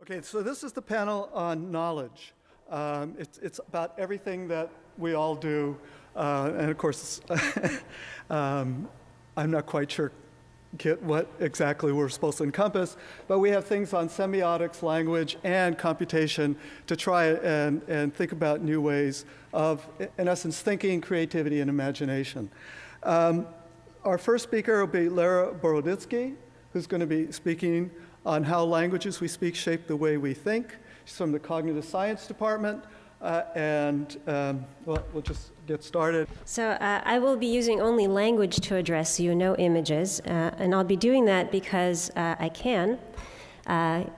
Okay, so this is the panel on knowledge. It's about everything that we all do, and of course, I'm not quite sure, Kit, what exactly we're supposed to encompass, but we have things on semiotics, language, and computation to try and think about new ways of, in essence, thinking, creativity, and imagination. Our first speaker will be Lara Boroditsky, who's going to be speaking on how languages we speak shape the way we think. She's from the Cognitive Science Department, well, we'll just get started. So I will be using only language to address you, no images, and I'll be doing that because I can.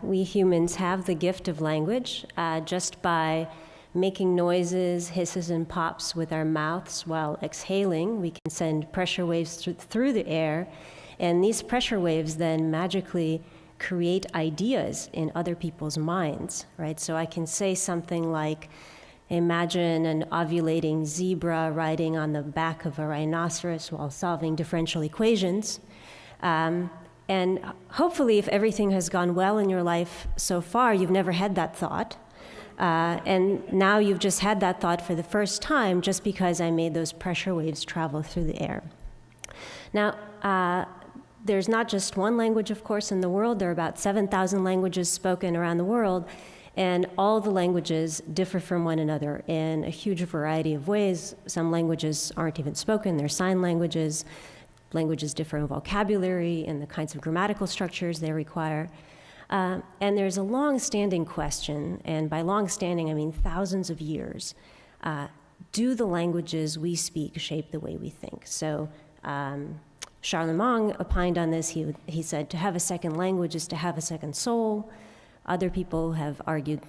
We humans have the gift of language just by making noises, hisses, and pops with our mouths while exhaling. We can send pressure waves through the air, and these pressure waves then magically create ideas in other people's minds, right? So I can say something like, imagine an ovulating zebra riding on the back of a rhinoceros while solving differential equations. And hopefully, if everything has gone well in your life so far, you've never had that thought. And now you've just had that thought for the first time just because I made those pressure waves travel through the air. Now, there's not just one language, of course, in the world. There are about 7,000 languages spoken around the world, and all the languages differ from one another in a huge variety of ways. Some languages aren't even spoken. They're sign languages. Languages differ in vocabulary and the kinds of grammatical structures they require. And there's a long-standing question, and by long-standing I mean thousands of years. Do the languages we speak shape the way we think? So Charlemagne opined on this. He said to have a second language is to have a second soul. Other people have argued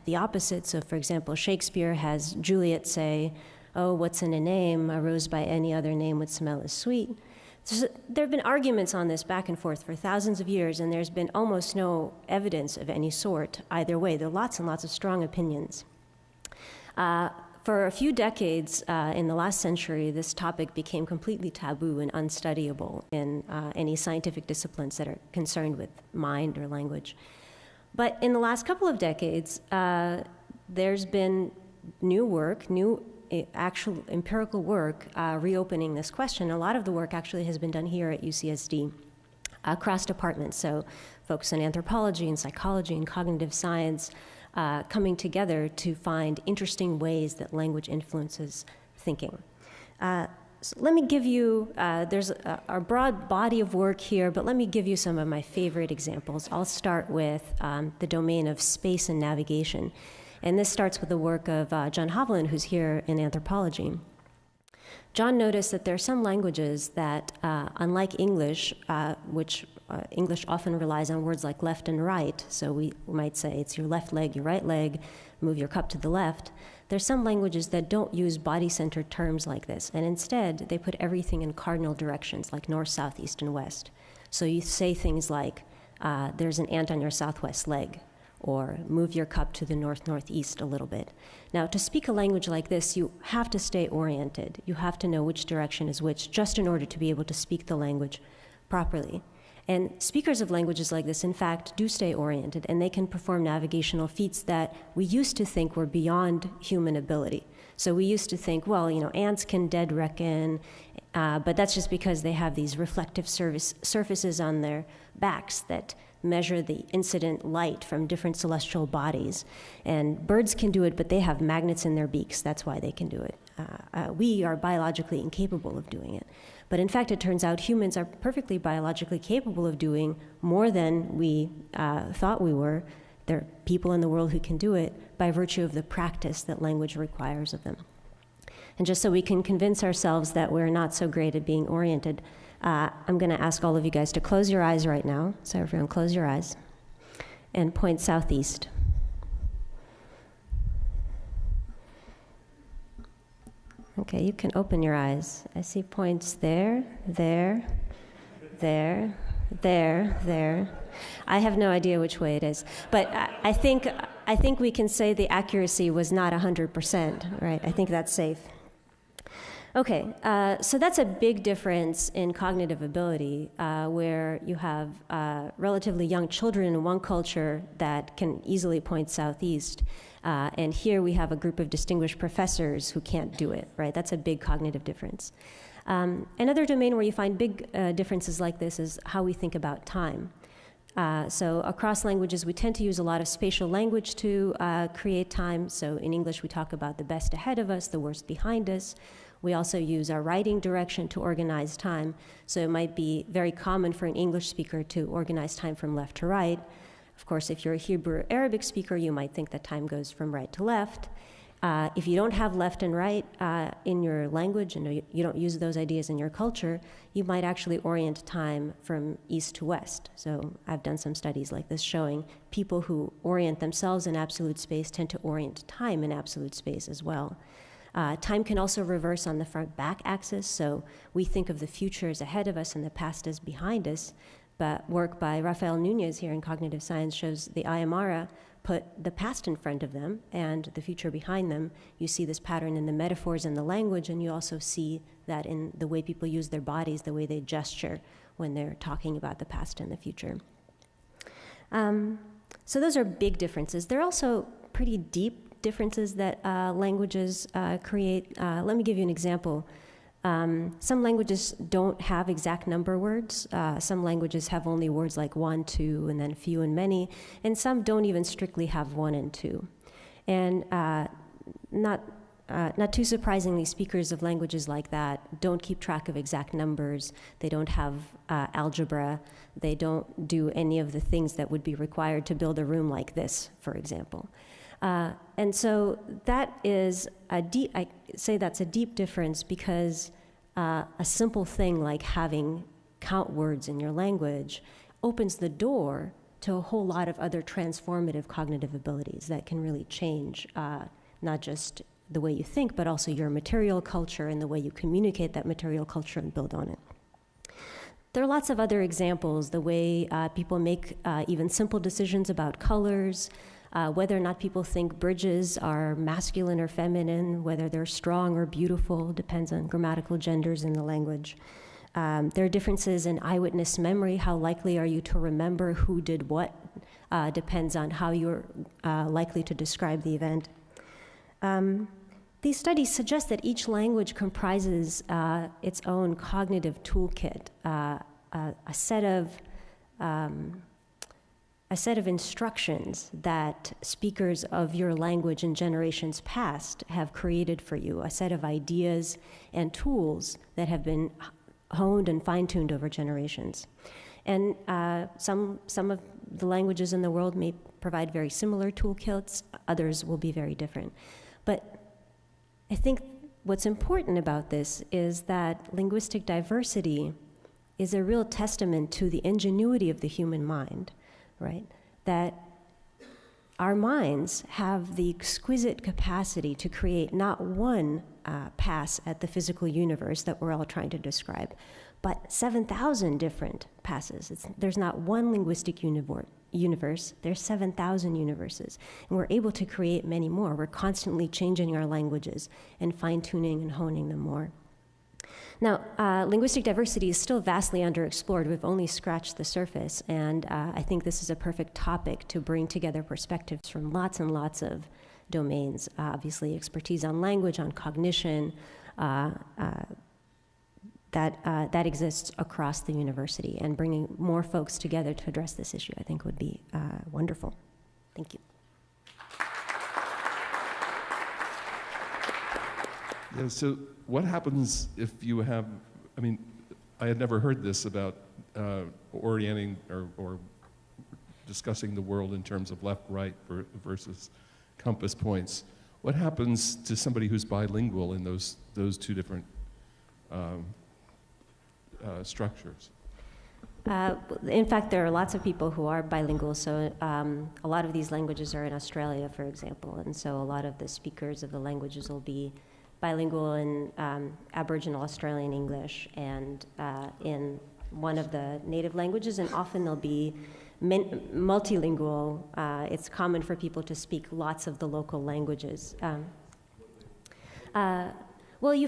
the opposite. So, for example, Shakespeare has Juliet say, "Oh, what's in a name? A rose by any other name would smell as sweet." So there have been arguments on this back and forth for thousands of years, and there's been almost no evidence of any sort either way. There are lots and lots of strong opinions. For a few decades in the last century, this topic became completely taboo and unstudyable in any scientific disciplines that are concerned with mind or language. But in the last couple of decades, there's been new work, new actual empirical work reopening this question. A lot of the work actually has been done here at UCSD across departments, so folks in anthropology and psychology and cognitive science, coming together to find interesting ways that language influences thinking. So let me give you, there's a broad body of work here, but let me give you some of my favorite examples. I'll start with the domain of space and navigation. And this starts with the work of John Hovland, who's here in anthropology. John noticed that there are some languages that, unlike English, which English often relies on words like left and right, so we might say it's your left leg, your right leg, move your cup to the left. There's some languages that don't use body-centered terms like this, and instead they put everything in cardinal directions, like north, south, east, and west. So you say things like, there's an ant on your southwest leg, or move your cup to the north-northeast a little bit. Now, to speak a language like this, you have to stay oriented. You have to know which direction is which, just in order to be able to speak the language properly. And speakers of languages like this, in fact, do stay oriented, and they can perform navigational feats that we used to think were beyond human ability. So we used to think, well, you know, ants can dead reckon, but that's just because they have these reflective surfaces on their backs that measure the incident light from different celestial bodies. And birds can do it, but they have magnets in their beaks. That's why they can do it. We are biologically incapable of doing it. But in fact, it turns out humans are perfectly biologically capable of doing more than we thought we were. There are people in the world who can do it by virtue of the practice that language requires of them. And just so we can convince ourselves that we're not so great at being oriented, I'm going to ask all of you guys to close your eyes right now. So everyone close your eyes and point southeast. Okay, you can open your eyes. I see points there, there, there, there. I have no idea which way it is, but I think we can say the accuracy was not 100%, right? I think that's safe. Okay, so that's a big difference in cognitive ability, where you have relatively young children in one culture that can easily point southeast, and here we have a group of distinguished professors who can't do it, right? That's a big cognitive difference. Another domain where you find big differences like this is how we think about time. So across languages, we tend to use a lot of spatial language to create time. So in English, we talk about the best ahead of us, the worst behind us. We also use our writing direction to organize time. So it might be very common for an English speaker to organize time from left to right. Of course, if you're a Hebrew or Arabic speaker, you might think that time goes from right to left. If you don't have left and right in your language and you don't use those ideas in your culture, you might actually orient time from east to west. So I've done some studies like this showing people who orient themselves in absolute space tend to orient time in absolute space as well. Time can also reverse on the front-back axis, so we think of the future as ahead of us and the past as behind us, but work by Rafael Nunez here in cognitive science shows the Aymara put the past in front of them and the future behind them. You see this pattern in the metaphors and the language, and you also see that in the way people use their bodies, the way they gesture when they're talking about the past and the future. So those are big differences. They're also pretty deep differences that languages create. Let me give you an example. Some languages don't have exact number words. Some languages have only words like one, two, and then few and many, and some don't even strictly have one and two. And not too surprisingly, speakers of languages like that don't keep track of exact numbers. They don't have algebra. They don't do any of the things that would be required to build a room like this, for example. And so that is I say that's a deep difference because a simple thing like having count words in your language opens the door to a whole lot of other transformative cognitive abilities that can really change not just the way you think, but also your material culture and the way you communicate that material culture and build on it. There are lots of other examples, the way people make even simple decisions about colors, whether or not people think bridges are masculine or feminine, whether they're strong or beautiful, depends on grammatical genders in the language. There are differences in eyewitness memory. How likely are you to remember who did what? Depends on how you're likely to describe the event. These studies suggest that each language comprises its own cognitive toolkit, a set of instructions that speakers of your language in generations past have created for you, a set of ideas and tools that have been honed and fine-tuned over generations. And some of the languages in the world may provide very similar toolkits, others will be very different. But I think what's important about this is that linguistic diversity is a real testament to the ingenuity of the human mind, right? That our minds have the exquisite capacity to create not one pass at the physical universe that we're all trying to describe, but 7,000 different passes. There's not one linguistic universe, there's 7,000 universes. And we're able to create many more. We're constantly changing our languages and fine-tuning and honing them more. Now, linguistic diversity is still vastly underexplored. We've only scratched the surface, and I think this is a perfect topic to bring together perspectives from lots and lots of domains. Obviously, expertise on language, on cognition, that exists across the university, and bringing more folks together to address this issue, I think, would be wonderful. Thank you. Yeah, so what happens if you have, I mean, I had never heard this about orienting or discussing the world in terms of left, right versus compass points. What happens to somebody who's bilingual in those two different structures? In fact, there are lots of people who are bilingual, so a lot of these languages are in Australia, for example, and so a lot of the speakers of the languages will be bilingual in Aboriginal Australian English and in one of the native languages, and often they'll be multilingual. It's common for people to speak lots of the local languages. Well,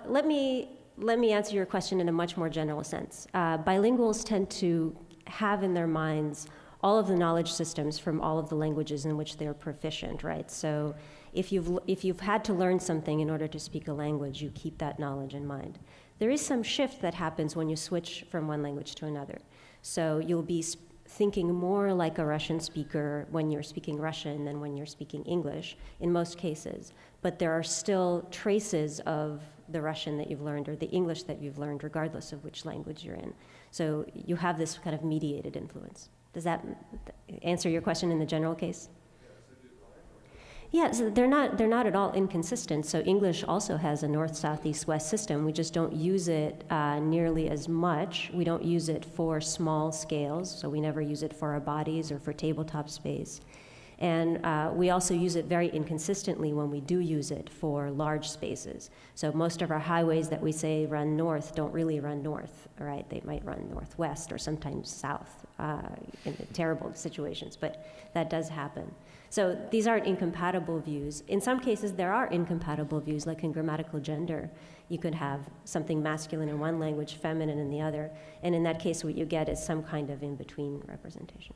let me answer your question in a much more general sense. Bilinguals tend to have in their minds all of the knowledge systems from all of the languages in which they're proficient, right? So if you've had to learn something in order to speak a language, you keep that knowledge in mind. There is some shift that happens when you switch from one language to another. So you'll be thinking more like a Russian speaker when you're speaking Russian than when you're speaking English, in most cases. But there are still traces of the Russian that you've learned or the English that you've learned, regardless of which language you're in. So you have this kind of mediated influence. Does that answer your question in the general case? Yes, they're not at all inconsistent. So English also has a north, south, east, west system. We just don't use it nearly as much. We don't use it for small scales, so we never use it for our bodies or for tabletop space. And we also use it very inconsistently when we do use it for large spaces. So most of our highways that we say run north don't really run north, right? They might run northwest or sometimes south in terrible situations, but that does happen. So these aren't incompatible views. In some cases, there are incompatible views, like in grammatical gender. You could have something masculine in one language, feminine in the other, and in that case, what you get is some kind of in-between representation.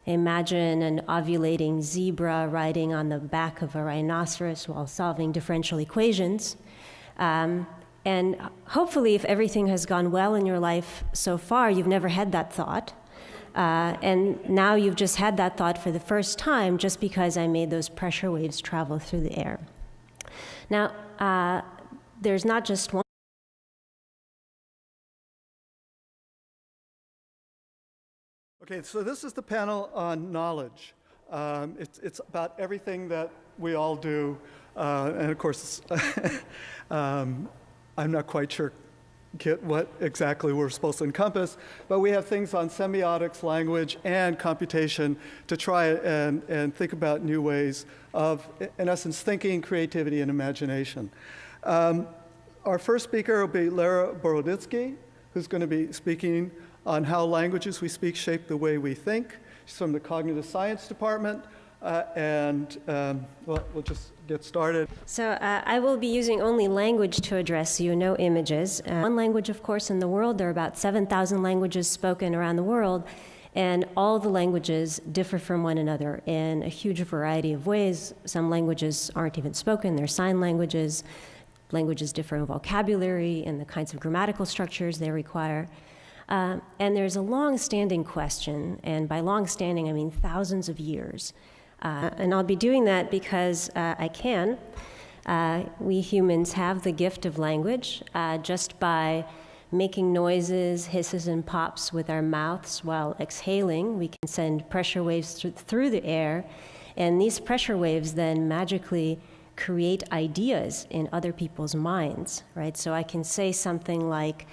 Imagine an ovulating zebra riding on the back of a rhinoceros while solving differential equations. And hopefully, if everything has gone well in your life so far, you've never had that thought. And now you've just had that thought for the first time just because I made those pressure waves travel through the air. Now, there's not just one. Okay, so this is the panel on knowledge. It's about everything that we all do, and of course, I'm not quite sure, Kit, what exactly we're supposed to encompass, but we have things on semiotics, language, and computation to try and think about new ways of, in essence, thinking, creativity, and imagination. Our first speaker will be Lara Boroditsky, who's going to be speaking on how languages we speak shape the way we think. She's from the Cognitive Science Department, well, we'll just get started. So I will be using only language to address you, no images. One language, of course, in the world. There are about 7,000 languages spoken around the world, and all the languages differ from one another in a huge variety of ways. Some languages aren't even spoken. They're sign languages. Languages differ in vocabulary and the kinds of grammatical structures they require. And there's a long-standing question, and by long-standing I mean thousands of years. And I'll be doing that because I can. We humans have the gift of language just by making noises, hisses, and pops with our mouths while exhaling. We can send pressure waves through the air, and these pressure waves then magically create ideas in other people's minds, right? So I can say something like,